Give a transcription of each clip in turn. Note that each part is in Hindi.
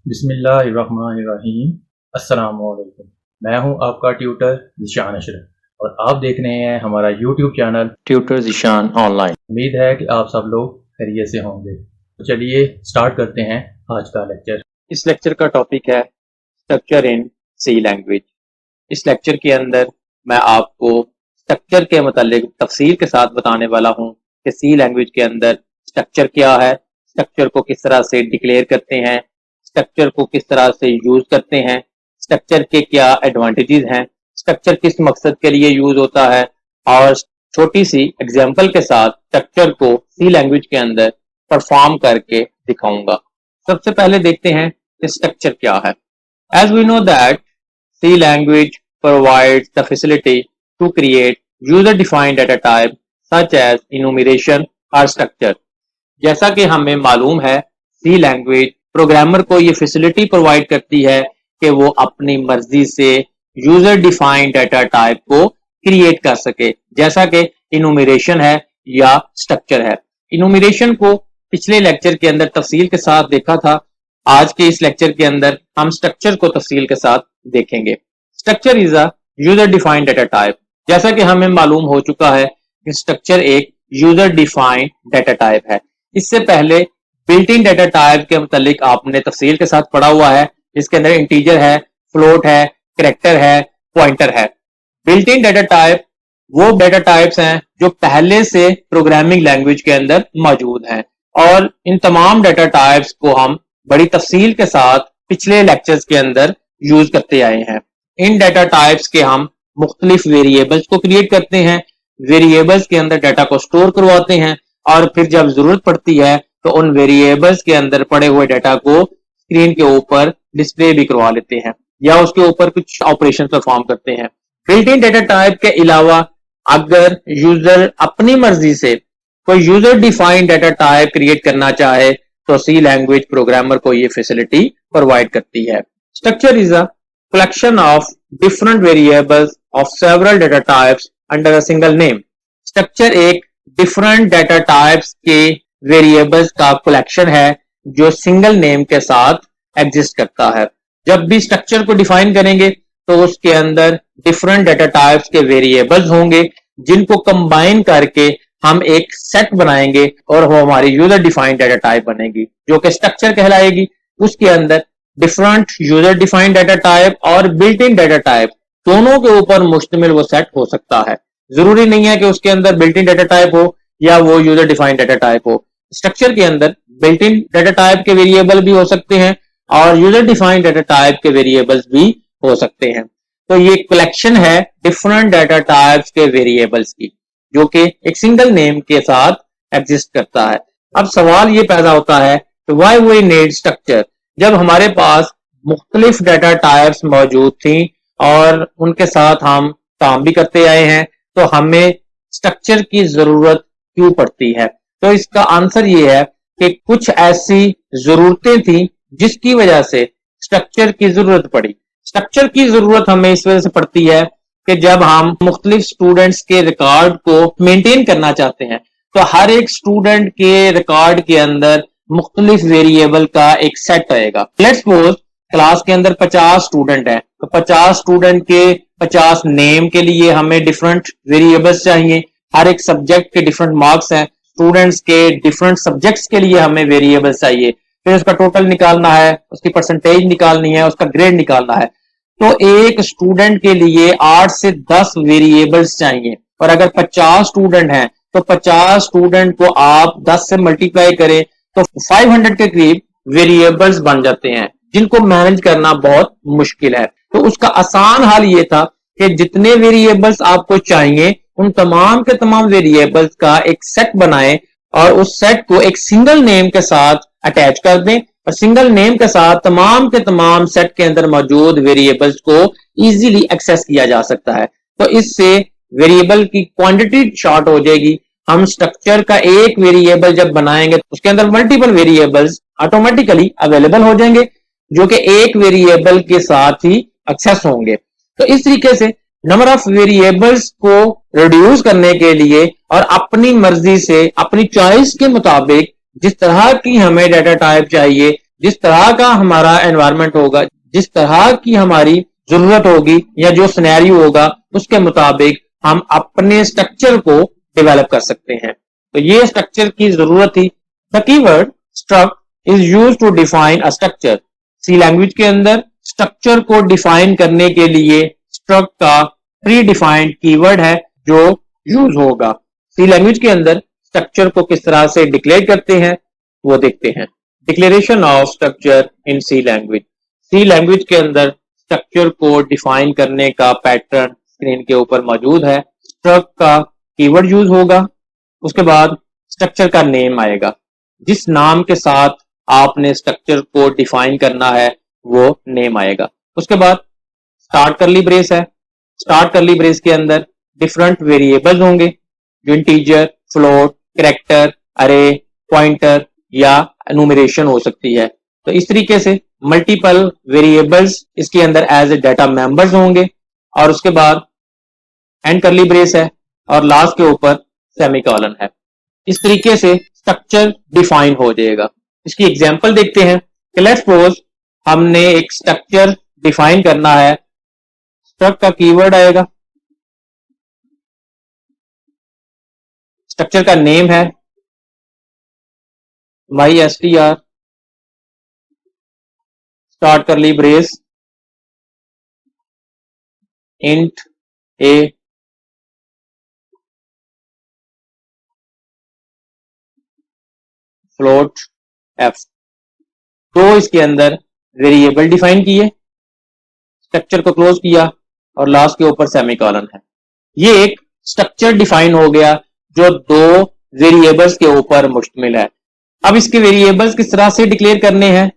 बिस्मिल्लाहिर्रहमानिर्रहीम। अस्सलाम वालेकुम। मैं हूं आपका ट्यूटर ज़ीशान अशरफ और आप देख रहे हैं हमारा YouTube channel tutor Zeeshan online. उम्मीद है कि आप सब लोग खैरियत से होंगे। तो चलिए स्टार्ट करते हैं आज का लेक्चर। इस लेक्चर का टॉपिक है स्ट्रक्चर इन सी लैंग्वेज। इस लेक्चर के अंदर मैं आपको स्ट्रक्चर के मतलब तफसील के साथ बताने वाला हूं कि सी लैंग्वेज के अंदर स्ट्रक्चर क्या है, स्ट्रक्चर को किस तरह से डिक्लेयर करते हैं, स्ट्रक्चर को किस तरह से यूज करते हैं, स्ट्रक्चर के क्या एडवांटेजेस हैं, स्ट्रक्चर किस मकसद के लिए यूज होता है, और छोटी सी एग्जांपल के साथ स्ट्रक्चर को सी लैंग्वेज के अंदर परफॉर्म करके दिखाऊंगा। सबसे पहले देखते हैं कि स्ट्रक्चर क्या है। As we know that C language provides the facility to create user defined data type such as enumeration और स्ट्रक्चर। जैसा कि हमें मालूम है, सी लैंग्वेज प्रोग्रामर को ये फैसिलिटी प्रोवाइड करती है कि वो अपनी मर्जी से यूजर डिफाइंड डाटा टाइप को क्रिएट कर सके, जैसा कि इनुमरेशन है या स्ट्रक्चर है। इनुमरेशन को पिछले लेक्चर के अंदर तफसील के साथ देखा था। आज के इस लेक्चर के अंदर हम स्ट्रक्चर को तफसील के साथ देखेंगे। Structure is a user defined data type. जैसा कि हमें मालूम हो चुका है कि स्ट्रक्चर एक यूजर डिफाइंड डाटा टाइप है। इससे पहले बिल्ट इन डाटा टाइप के मुतालिक आपने तफसील के साथ पढ़ा हुआ है, जिसके अंदर इंटीजर है, फ्लोट है, कैरेक्टर है, पॉइंटर है। बिल्ट इन डाटा टाइप वो डाटा टाइप्स हैं जो पहले से प्रोग्रामिंग लैंग्वेज के अंदर मौजूद हैं, और इन तमाम डाटा टाइप्स को हम बड़ी तफसील के साथ पिछले लेक्चर्स के अंदर यूज करते आए हैं। इन डाटा टाइप्स के हम मुख्तलिफ वेरिएबल्स को क्रिएट करते हैं, वेरिएबल्स के अंदर डाटा को स्टोर करवाते हैं, और फिर जब जरूरत पड़ती है तो उन वेरिएबल्स के अंदर पड़े हुए डाटा को स्क्रीन के ऊपर डिस्प्ले भी करवा लेते हैं या उसके ऊपर कुछ ऑपरेशन परफॉर्म करते हैं। बिल्ट इन डाटा टाइप के अलावा अगर यूजर अपनी मर्जी से कोई user defined data type create करना चाहे तो सी लैंग्वेज प्रोग्रामर को ये फैसिलिटी प्रोवाइड करती है। Structure is a collection of different variables of several data types under a single name। Structure एक डिफरेंट डाटा टाइप्स के वेरिएबल्स का कलेक्शन है जो सिंगल नेम के साथ एग्जिस्ट करता है। जब भी स्ट्रक्चर को डिफाइन करेंगे तो उसके अंदर डिफरेंट डाटा टाइप्स के वेरिएबल्स होंगे, जिनको कंबाइन करके हम एक सेट बनाएंगे और वो हमारी यूजर डिफाइंड डाटा टाइप बनेगी, जो कि स्ट्रक्चर कहलाएगी। उसके अंदर different user defined data type और बिल्ट इन डाटा टाइप दोनों के ऊपर मुश्तमिल वो सेट हो सकता है। जरूरी नहीं है कि उसके अंदर बिल्ट इन डाटा टाइप हो या वो यूजर डिफाइंड डाटा टाइप हो। स्ट्रक्चर के अंदर बिल्ट इन डाटा टाइप के वेरिएबल भी हो सकते हैं और यूजर डिफाइंड डाटा टाइप के वेरिएबल्स भी हो सकते हैं। तो ये कलेक्शन है डिफरेंट डाटा टाइप्स के वेरिएबल्स की, जो कि एक सिंगल नेम के साथ एग्जिस्ट करता है। अब सवाल ये पैदा होता है कि व्हाई वी नीड स्ट्रक्चर। जब हमारे पास मुख्तलिफ डाटा टाइप्स मौजूद थी और उनके साथ हम काम भी करते आए हैं, तो हमें स्ट्रक्चर की जरूरत क्यों पड़ती है? तो इसका आंसर ये है कि कुछ ऐसी जरूरतें थी जिसकी वजह से स्ट्रक्चर की जरूरत पड़ी। स्ट्रक्चर की जरूरत हमें इस वजह से पड़ती है कि जब हम मुख्तलिफ स्टूडेंट्स के रिकॉर्ड को मेंटेन करना चाहते हैं, तो हर एक स्टूडेंट के रिकॉर्ड के अंदर मुख्तलिफ वेरिएबल का एक सेट आएगा। लेट्स सपोज क्लास के अंदर 50 स्टूडेंट हैं, तो 50 स्टूडेंट के 50 नेम के लिए हमें डिफरेंट वेरिएबल्स चाहिए। हर एक सब्जेक्ट के डिफरेंट मार्क्स हैं, स्टूडेंट्स के डिफरेंट सब्जेक्ट्स के लिए हमें वेरिएबल्स चाहिए। फिर उसका टोटल निकालना है, उसकी परसेंटेज निकालनी है, उसका ग्रेड निकालना है। तो एक स्टूडेंट के लिए 8 से 10 वेरिएबल्स चाहिए, और अगर 50 स्टूडेंट हैं तो 50 स्टूडेंट को आप 10 से मल्टीप्लाई करें तो 500 के करीब वेरिएबल्स बन जाते हैं, जिनको मैनेज करना बहुत मुश्किल है। तो उसका आसान हल ये था कि जितने वेरिएबल्स आपको चाहिए उन तमाम के तमाम वेरिएबल्स का एक सेट बनाएं और उस सेट को एक सिंगल नेम के साथ अटैच कर दें, और सिंगल नेम के साथ तमाम के तमाम सेट के अंदर मौजूद वेरिएबल्स को इजीली एक्सेस किया जा सकता है। तो इससे वेरिएबल की क्वांटिटी शॉर्ट हो जाएगी। हम स्ट्रक्चर का एक वेरिएबल जब बनाएंगे तो उसके अंदर मल्टीपल वेरिएबल्स ऑटोमेटिकली अवेलेबल हो जाएंगे, जो कि एक वेरिएबल के साथ ही एक्सेस होंगे। तो इस तरीके से नंबर ऑफ वेरिएबल्स को रिड्यूस करने के लिए और अपनी मर्जी से अपनी चॉइस के मुताबिक जिस तरह की हमें डाटा टाइप चाहिए, जिस तरह का हमारा एनवायरनमेंट होगा, जिस तरह की हमारी जरूरत होगी या जो सिनेरियो होगा, उसके मुताबिक हम अपने स्ट्रक्चर को डेवलप कर सकते हैं। तो ये स्ट्रक्चर की जरूरत थी। The keyword struct is used to define a structure. C language के अंदर स्ट्रक्चर को डिफाइन करने के लिए स्ट्रक्ट का प्री डिफाइंड कीवर्ड है जो यूज होगा। सी लैंग्वेज के अंदर स्ट्रक्चर को किस तरह से डिक्लेयर करते हैं वो देखते हैं। Declaration of structure in C language. C language के अंदर स्ट्रक्चर को डिफाइन करने का पैटर्न स्क्रीन के ऊपर मौजूद है। स्ट्रक्ट का कीवर्ड यूज होगा, उसके बाद स्ट्रक्चर का नेम आएगा। जिस नाम के साथ आपने स्ट्रक्चर को डिफाइन करना है वो नेम आएगा। उसके बाद स्टार्ट करली ब्रेस है। स्टार्ट करली ब्रेस के अंदर डिफरेंट वेरिएबल्स होंगे जो इंटीजर, फ्लोट, कैरेक्टर, अरे, पॉइंटर या एनुमरेशन हो सकती है। तो इस तरीके से मल्टीपल वेरिएबल्स इसके अंदर एज ए डाटा मेंबर्स होंगे और उसके बाद एंड करली ब्रेस है और लास्ट के ऊपर सेमीकोलन है। इस तरीके से स्ट्रक्चर डिफाइन हो जाएगा। इसकी एग्जांपल देखते हैं कि लेट्स सपोज हमने एक स्ट्रक्चर डिफाइन करना है। स्ट्रक्ट का कीवर्ड आएगा, स्ट्रक्चर का नेम है MyStr, स्टार्ट करली brace, int a, float f। तो इसके अंदर वेरिएबल डिफाइन किए, स्ट्रक्चर को क्लोज किया और लास्ट के ऊपर सेमीकोलन है। ये एक स्ट्रक्चर डिफाइन हो गया जो दो वेरिएबल्स के ऊपर मुश्तमिल है। अब इसके वेरिएबल्स किस तरह से डिक्लेयर करने हैं।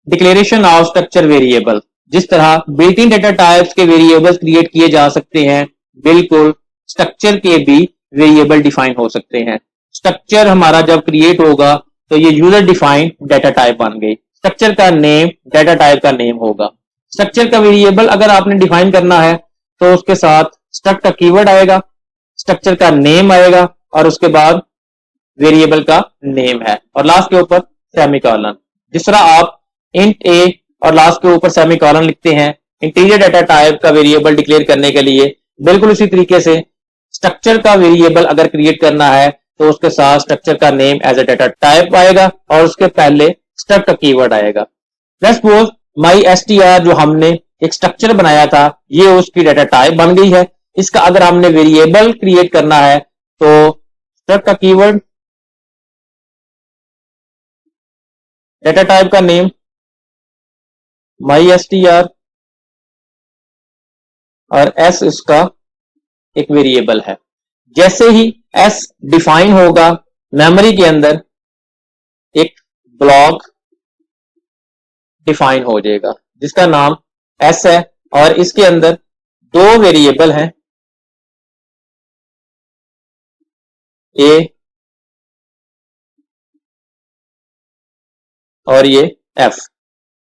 Declaration of structure variable. जिस तरह बिल्ट इन डेटा टाइप्स के वेरिएबल्स क्रिएट किए जा सकते हैं, बिल्कुल स्ट्रक्चर के भी वेरिएबल डिफाइन हो सकते हैं। स्ट्रक्चर हमारा जब क्रिएट होगा तो ये यूजर डिफाइंड डेटा टाइप बन गई। स्ट्रक्चर का नेम डेटा टाइप का नेम होगा। स्ट्रक्चर का वेरिएबल अगर आपने डिफाइन करना है तो उसके साथ स्ट्रक्ट का कीवर्ड आएगा, स्ट्रक्चर का नेम आएगा और उसके बाद वेरिएबल का नेम है और लास्ट के ऊपर सेमीकोलन। जिस तरह आप इंट a और लास्ट के ऊपर सेमीकोलन लिखते हैं इंटीजर डेटा टाइप का वेरिएबल डिक्लेयर करने के लिए, बिल्कुल उसी तरीके से स्ट्रक्चर का वेरिएबल अगर क्रिएट करना है तो उसके साथ स्ट्रक्चर का name as a data type आएगा और उसके पहले स्ट्रक्ट का कीवर्ड आएगा। लेट्स सपोज MyStr जो हमने एक स्ट्रक्चर बनाया था ये उसकी डेटा टाइप बन गई है। इसका अगर हमने वेरिएबल क्रिएट करना है तो स्ट्रक्ट का कीवर्ड, डेटा टाइप का नेम MyStr और s इसका एक वेरिएबल है। जैसे ही s डिफाइन होगा मेमोरी के अंदर एक ब्लॉक डिफाइन हो जाएगा जिसका नाम s है और इसके अंदर दो वेरिएबल हैं a और ये f।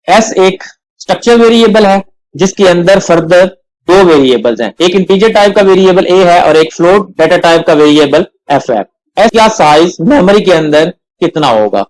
s एक स्ट्रक्चर वेरिएबल है जिसके अंदर फर्दर दो वेरिएबल्स हैं, एक इंटीजर टाइप का वेरिएबल a है और एक फ्लोट डेटा टाइप का वेरिएबल f है। s का साइज मेमोरी के अंदर कितना होगा।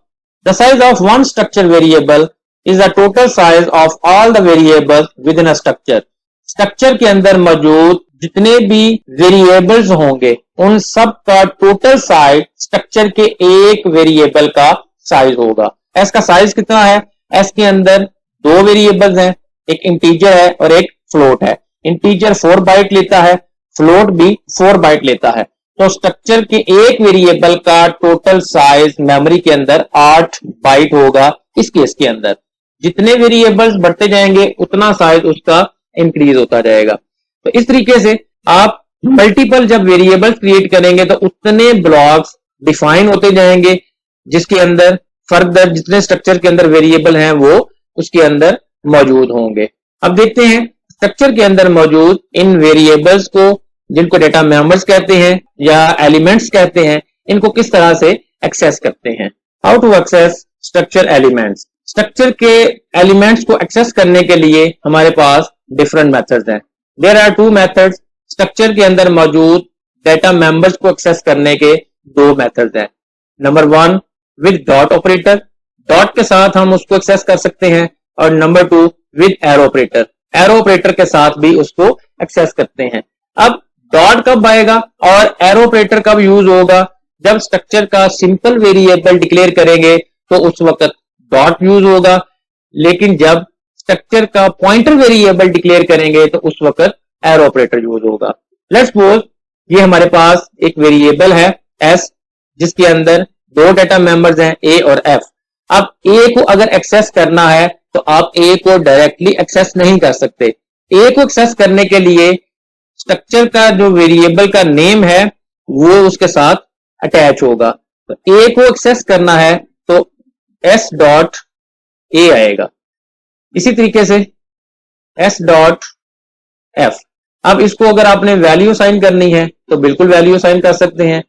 The size of one structure variable is the total size of all the variables with in a structure. Structure के अंदर मौजूद जितने भी वेरिएबल्स होंगे उन सब का टोटल साइज स्ट्रक्चर के एक वेरिएबल का साइज होगा। s का साइज कितना है। s के अंदर दो वेरिएबल्स हैं, एक इंटीजर है और एक फ्लोट है। इंटीजर 4 बाइट लेता है, फ्लोट भी 4 बाइट लेता है। तो स्ट्रक्चर के एक वेरिएबल का टोटल साइज मेमोरी के अंदर 8 बाइट होगा। इस केस के अंदर जितने वेरिएबल्स बढ़ते जाएंगे उतना साइज उसका इंक्रीज होता जाएगा। तो इस तरीके से आप मल्टीपल जब वेरिएबल्स क्रिएट करेंगे तो उतने ब्लॉक्स डिफाइन होते जाएंगे जिसके अंदर फर्दर जितने स्ट्रक्चर के अंदर वेरिएबल हैं वो उसके अंदर मौजूद होंगे। अब देखते हैं स्ट्रक्चर के अंदर मौजूद इन वेरिएबल्स को, जिनको डेटा मेंबर्स कहते हैं या एलिमेंट्स कहते हैं, इनको किस तरह से एक्सेस करते हैं। How to access structure elements. Structure के एलिमेंट्स को एक्सेस करने के लिए हमारे पास डिफरेंट मेथड्स हैं। There are 2 methods. स्ट्रक्चर के अंदर मौजूद डेटा मेंबर्स को एक्सेस करने के 2 मेथड्स हैं। Number 1 with dot operator, dot के साथ हम उसको एक्सेस कर सकते हैं, और number 2 with arrow operator, arrow operator के साथ भी उसको एक्सेस करते हैं। अब डॉट कब आएगा और एरो ऑपरेटर कब यूज होगा? जब स्ट्रक्चर का सिंपल वेरिएबल डिक्लेयर करेंगे तो उस वक्त डॉट यूज होगा, लेकिन जब स्ट्रक्चर का पॉइंटर वेरिएबल डिक्लेयर करेंगे तो उस वक्त एरो ऑपरेटर यूज होगा। लेट्स सपोज ये हमारे पास एक वेरिएबल है एस, जिसके अंदर दो डाटा मेंबर्स हैं ए और एफ। अब ए को अगर एक्सेस करना है तो आप ए को डायरेक्टली एक्सेस नहीं कर सकते। ए को एक्सेस करने के लिए स्ट्रक्चर का जो वेरिएबल का नेम है वो उसके साथ अटैच होगा। तो ए को एक्सेस करना है तो एस डॉट ए आएगा, इसी तरीके से एस डॉट एफ। अब इसको अगर आपने वैल्यू साइन करनी है तो बिल्कुल वैल्यू साइन कर सकते हैं,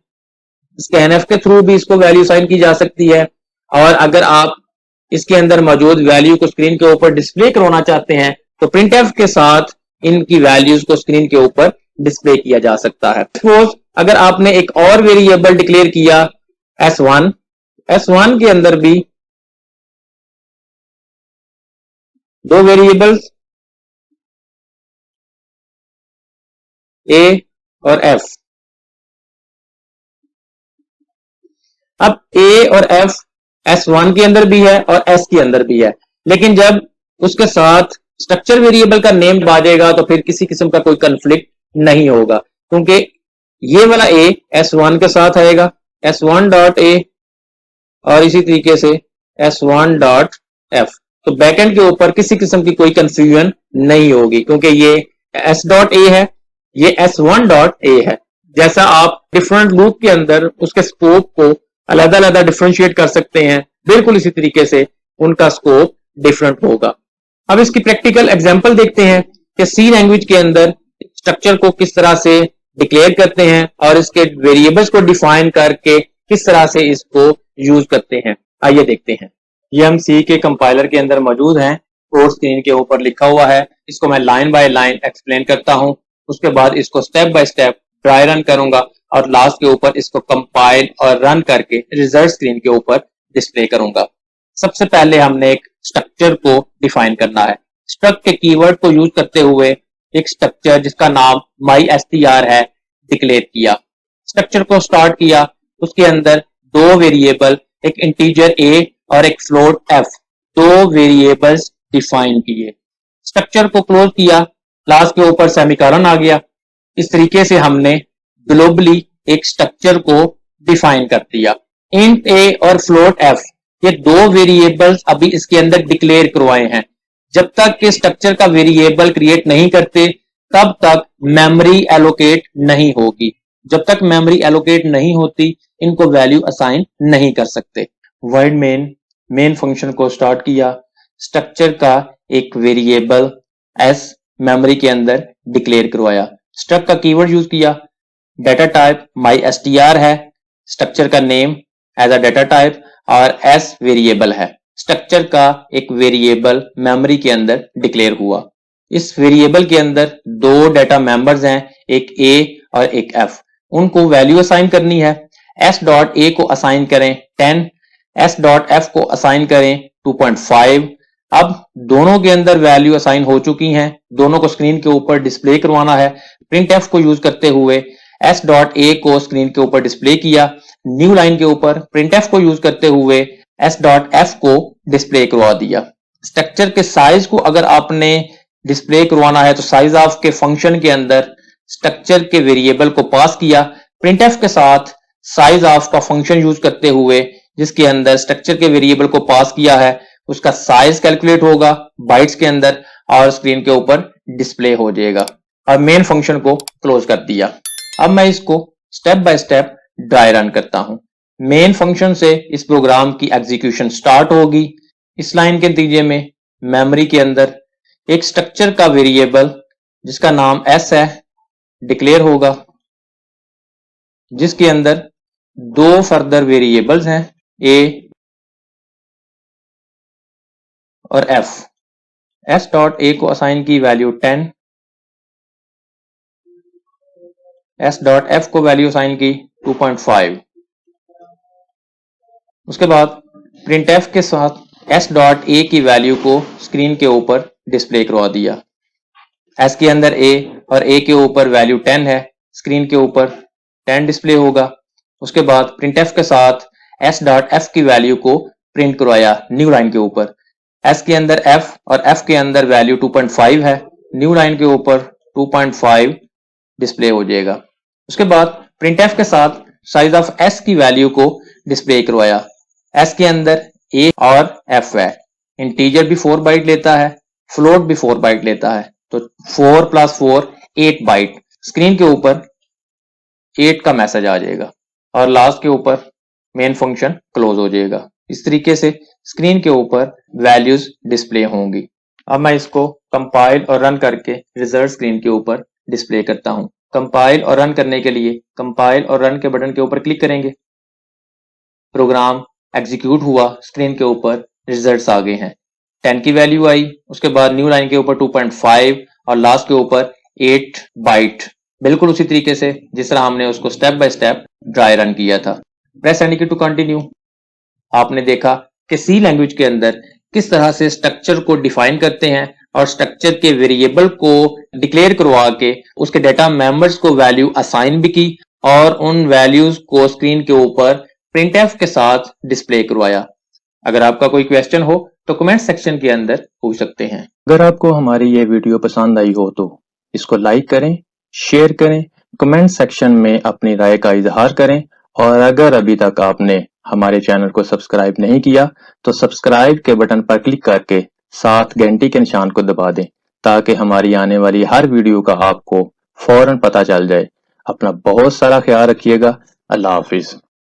स्कैनएफ के थ्रू भी इसको वैल्यू साइन की जा सकती है। और अगर आप इसके अंदर मौजूद वैल्यू को स्क्रीन के ऊपर डिस्प्ले करवाना चाहते हैं तो प्रिंटएफ के साथ इनकी वैल्यूज को स्क्रीन के ऊपर डिस्प्ले किया जा सकता है। सपोज अगर आपने एक और वेरिएबल डिक्लेयर किया S1, S1 के अंदर भी दो वेरिएबल्स A और F। अब A और F S1 के अंदर भी है और S के अंदर भी है, लेकिन जब उसके साथ स्ट्रक्चर वेरिएबल का नेम बाजेगा तो फिर किसी किस्म का कोई कंफ्लिक्ट नहीं होगा, क्योंकि ये वाला A S1 के साथ आएगा S1 डॉट A और इसी तरीके से S1 डॉट F। तो बैकएंड के ऊपर किसी किस्म की कोई कंफ्यूजन नहीं होगी, क्योंकि ये S डॉट A है, ये S1 डॉट A है। जैसा आप डिफरेंट लूप के अंदर उसके स्कोप को अलग अलग डिफरेंशिएट कर सकते हैं, बिल्कुल इसी तरीके से उनका स्कोप डिफरेंट होगा। अब इसकी प्रैक्टिकल एग्जांपल देखते हैं कि सी लैंग्वेज के अंदर स्ट्रक्चर को किस तरह से डिक्लेयर करते हैं और इसके वेरिएबल्स को डिफाइन करके किस तरह से इसको यूज करते हैं। आइए देखते हैं। ये हम सी के कंपाइलर के अंदर मौजूद हैं, कोड स्क्रीन के ऊपर लिखा हुआ है। इसको मैं लाइन बाय लाइन एक्सप्लेन करता हूं, उसके बाद इसको step by step try run करूंगा और लास्ट के ऊपर इसको कंपाइल और रन करके रिजल्ट स्क्रीन के ऊपर डिस्प्ले करूंगा। सबसे पहले हमने एक स्ट्रक्चर को डिफाइन करना है। स्ट्रक्ट के कीवर्ड को यूज करते हुए एक स्ट्रक्चर जिसका नाम MyStr है डिक्लेयर किया। स्ट्रक्चर को स्टार्ट किया, उसके अंदर दो वेरिएबल, एक इंटीजर a और एक फ्लोट f, दो वेरिएबल्स डिफाइन किए। स्ट्रक्चर को क्लोज किया, लास्ट के ऊपर सेमीकोलन आ गया। इस तरीके से हमने ग्लोबली एक स्ट्रक्चर को डिफाइन कर दिया। इंट a और फ्लोट f ये दो वेरिएबल्स अभी इसके अंदर डिक्लेयर करवाए हैं। जब तक कि स्ट्रक्चर का वेरिएबल क्रिएट नहीं करते तब तक मेमोरी एलोकेट नहीं होगी। जब तक मेमोरी एलोकेट नहीं होती इनको वैल्यू असाइन नहीं कर सकते। वर्ड मेन फंक्शन को स्टार्ट किया, स्ट्रक्चर का एक वेरिएबल एस मेमोरी के अंदर डिक्लेयर करवाया। स्ट्रक्ट का कीवर्ड यूज किया, डाटा टाइप MyStr है, स्ट्रक्चर का name as a data type और एस वेरिएबल है। स्ट्रक्चर का एक वेरिएबल मेमोरी के अंदर डिक्लेयर हुआ। इस वेरिएबल के अंदर दो डाटा मेंबर्स हैं, एक A और एक F। उनको वैल्यू असाइन करनी है। S डॉट A को असाइन करें 10, S डॉट F को असाइन करें 2.5। अब दोनों के अंदर वैल्यू असाइन हो चुकी हैं, दोनों को स्क्रीन के ऊपर डिस्प्ले करवाना है। प्रिंटएफ को यूज करते हुए S डॉट A को स्क्रीन के ऊपर डिस्प्ले किया, न्यू लाइन के ऊपर प्रिंटएफ को यूज करते हुए S डॉट F को डिस्प्ले करवा दिया। स्ट्रक्चर के साइज को अगर आपने डिस्प्ले करवाना है तो साइज ऑफ के फंक्शन के अंदर स्ट्रक्चर के वेरिएबल को पास किया, प्रिंटएफ के साथ साइज ऑफ का फंक्शन यूज करते हुए जिसके अंदर स्ट्रक्चर के वेरिएबल को पास किया है उसका साइज कैलकुलेट होगा बाइट्स के अंदर और स्क्रीन के ऊपर डिस्प्ले हो जाएगा। और मेन फंक्शन को क्लोज कर दिया। अब मैं इसको step by step dry run करता हूं। मेन फंक्शन से इस प्रोग्राम की एग्जीक्यूशन स्टार्ट होगी। इस लाइन के नतीजे में मेमोरी के अंदर एक स्ट्रक्चर का वेरिएबल जिसका नाम S है डिक्लेयर होगा, जिसके अंदर दो फर्दर वेरिएबल्स हैं A और F। S डॉट A को असाइन की वैल्यू 10, S डॉट F को वैल्यू असाइन की 2.5। उसके बाद printf के साथ s डॉट a की वैल्यू को स्क्रीन के ऊपर डिस्प्ले करवा दिया। s के अंदर a और a के ऊपर वैल्यू 10 है, स्क्रीन के ऊपर 10 डिस्प्ले होगा। उसके बाद printf के साथ s डॉट f की वैल्यू को प्रिंट करवाया न्यू लाइन के ऊपर। s के अंदर f और f के अंदर वैल्यू 2.5 है, न्यू लाइन के ऊपर 2.5 डिस्प्ले हो जाएगा। उसके बाद printf के साथ साइज ऑफ s की वैल्यू को डिस्प्ले करवाया। s के अंदर a और f है, इंटीजर भी 4 बाइट लेता है, फ्लोट भी 4 बाइट लेता है, तो 4 + 4 8 बाइट स्क्रीन के ऊपर 8 का मैसेज आ जाएगा और लास्ट के ऊपर मेन फंक्शन क्लोज हो जाएगा। इस तरीके से स्क्रीन के ऊपर वैल्यूज डिस्प्ले होंगी। अब मैं इसको कंपाइल और रन करके रिजल्ट स्क्रीन के ऊपर डिस्प्ले करता हूं। कंपाइल और रन करने के लिए कंपाइल और रन के बटन के ऊपर क्लिक करेंगे। प्रोग्राम एग्जीक्यूट हुआ, स्क्रीन के ऊपर रिजल्ट्स आ गए हैं। 10 की वैल्यू आई, उसके बाद न्यू लाइन के ऊपर 2.5 और लास्ट के ऊपर 8 बाइट, बिल्कुल उसी तरीके से जिस तरह हमने उसको step by step dry run किया था। प्रेस एंड की टू कंटिन्यू। आपने देखा कि सी लैंग्वेज के अंदर किस तरह से स्ट्रक्चर को डिफाइन करते हैं और स्ट्रक्चर के वेरिएबल को डिक्लेयर करवा के उसके डेटा मेंबर्स को वैल्यू असाइन भी की और उन वैल्यूज को स्क्रीन के ऊपर प्रिंटफ के साथ डिस्प्ले करवाया। अगर आपका कोई क्वेश्चन हो तो कमेंट सेक्शन के अंदर पूछ सकते हैं। अगर आपको हमारी ये वीडियो पसंद आई हो तो इसको लाइक करें, शेयर करें, कमेंट सेक्शन में अपनी राय का इजहार करें और अगर अभी तक आपने हमारे चैनल को सब्सक्राइब नहीं किया तो सब्सक्राइब के बटन पर क्लिक करके साथ घंटी के निशान को दबा दें ताकि हमारी आने वाली हर वीडियो का आपको फौरन पता चल जाए। अपना बहुत सारा ख्याल रखिएगा। अल्लाह हाफिज।